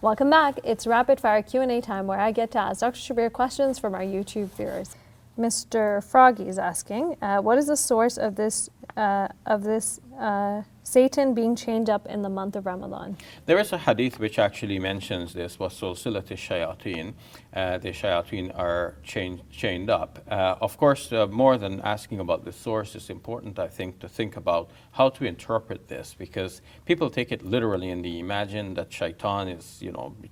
Welcome back. It's rapid fire Q&A time where I get to ask Dr. Shabir questions from our YouTube viewers. Mr. Froggy is asking, what is the source of this Satan being chained up in the month of Ramadan? There is a hadith which actually mentions this, وَسُلْسِلَةِ الشَّيَاطِينَ. The shayateen are chained up. Of course, more than asking about the source, it's important, I think, to think about how to interpret this, because people take it literally and they imagine that Shaytan is,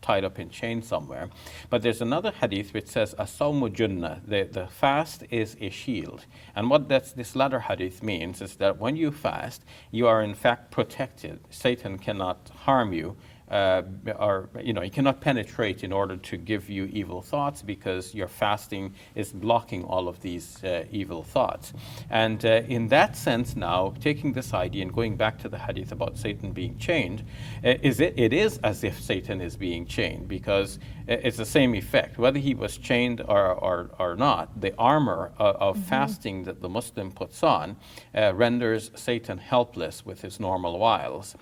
tied up in chains somewhere. But there's another hadith which says, as-sawmu junnah, the fast is a shield. And what this latter hadith means is that when you fast, you are in fact protected. Satan cannot harm you, he cannot penetrate in order to give you evil thoughts, because your fasting is blocking all of these evil thoughts. And in that sense now, taking this idea and going back to the hadith about Satan being chained, it is as if Satan is being chained, because it's the same effect. Whether he was chained or not, the armor of fasting that the Muslim puts on renders Satan helpless with his normal wiles.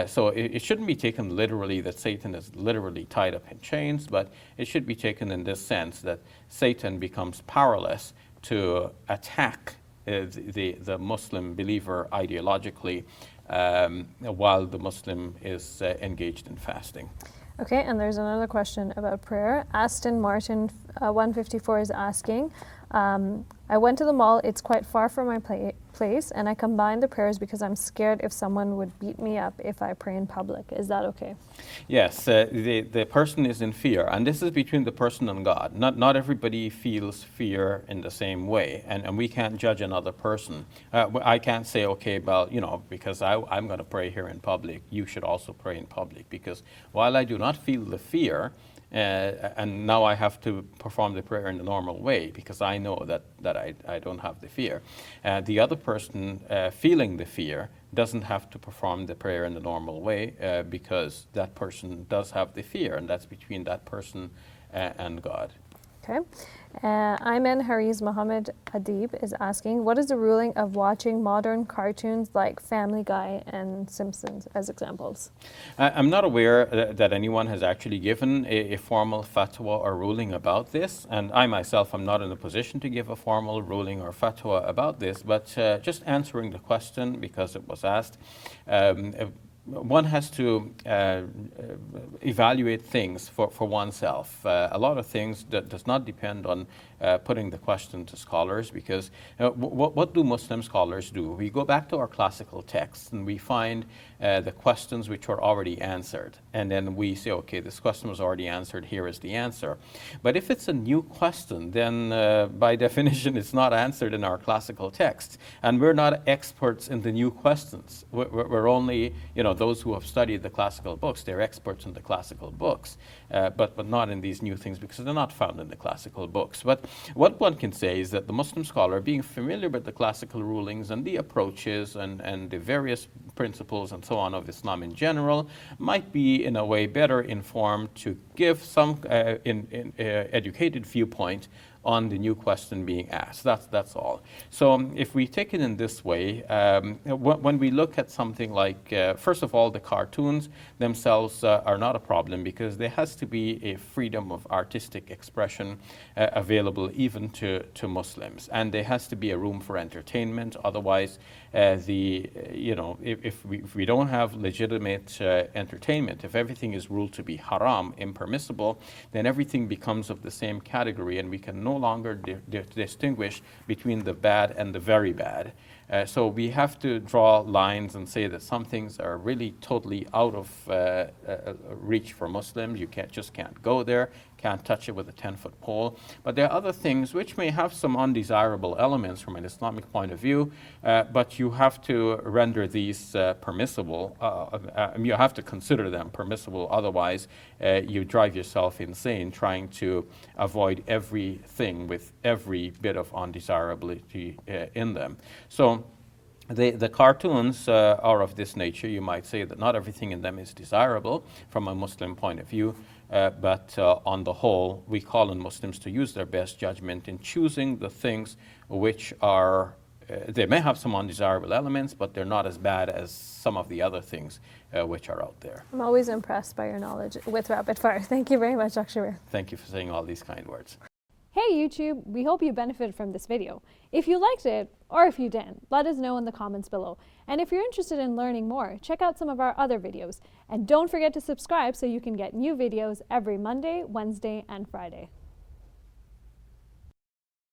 So it shouldn't be taken literally that Satan is literally tied up in chains, but it should be taken in this sense that Satan becomes powerless to attack the Muslim believer ideologically while the Muslim is engaged in fasting. Okay, and there's another question about prayer. Aston Martin 154 is asking, I went to the mall, it's quite far from my place, and I combined the prayers because I'm scared if someone would beat me up if I pray in public. Is that okay? Yes, the person is in fear, and this is between the person and God. Not everybody feels fear in the same way, and we can't judge another person. I can't say, okay, well, because I'm going to pray here in public, you should also pray in public, because while I do not feel the fear, and now I have to perform the prayer in the normal way because I know that I don't have the fear. The other person feeling the fear doesn't have to perform the prayer in the normal way because that person does have the fear, and that's between that person and God. Okay. Ayman Hariz Mohammed Adib is asking, what is the ruling of watching modern cartoons like Family Guy and Simpsons as examples? I'm not aware that anyone has actually given a formal fatwa or ruling about this, and I myself am not in a position to give a formal ruling or fatwa about this, but just answering the question because it was asked, one has to evaluate things for oneself. A lot of things that does not depend on putting the question to scholars, because what do Muslim scholars do? We go back to our classical texts and we find the questions which are already answered, and then we say, okay, this question was already answered, here is the answer. But if it's a new question, then by definition it's not answered in our classical texts, and we're not experts in the new questions. We're only, those who have studied the classical books, they're experts in the classical books, but not in these new things because they're not found in the classical books. But what one can say is that the Muslim scholar, being familiar with the classical rulings and the approaches and the various principles and so on of Islam in general, might be in a way better informed to give some educated viewpoint on the new question being asked. That's all. So if we take it in this way, when we look at something like, first of all, the cartoons themselves are not a problem because there has to be a freedom of artistic expression available even to Muslims, and there has to be a room for entertainment. Otherwise, if we don't have legitimate entertainment, if everything is ruled to be haram, impermissible, then everything becomes of the same category, and we can no longer distinguish between the bad and the very bad. So we have to draw lines and say that some things are really totally out of reach for Muslims. You just can't go there, can't touch it with a 10-foot pole. But there are other things which may have some undesirable elements from an Islamic point of view, but you have to render these permissible. You have to consider them permissible. Otherwise, you drive yourself insane trying to avoid everything with every bit of undesirability in them. So the cartoons are of this nature. You might say that not everything in them is desirable from a Muslim point of view, but on the whole, we call on Muslims to use their best judgment in choosing the things which are they may have some undesirable elements, but they're not as bad as some of the other things which are out there. I'm always impressed by your knowledge with rapid fire. Thank you very much, Dr. Shabir. Thank you for saying all these kind words. Hey YouTube, we hope you benefited from this video. If you liked it, or if you didn't, let us know in the comments below. And if you're interested in learning more, check out some of our other videos. And don't forget to subscribe so you can get new videos every Monday, Wednesday, and Friday.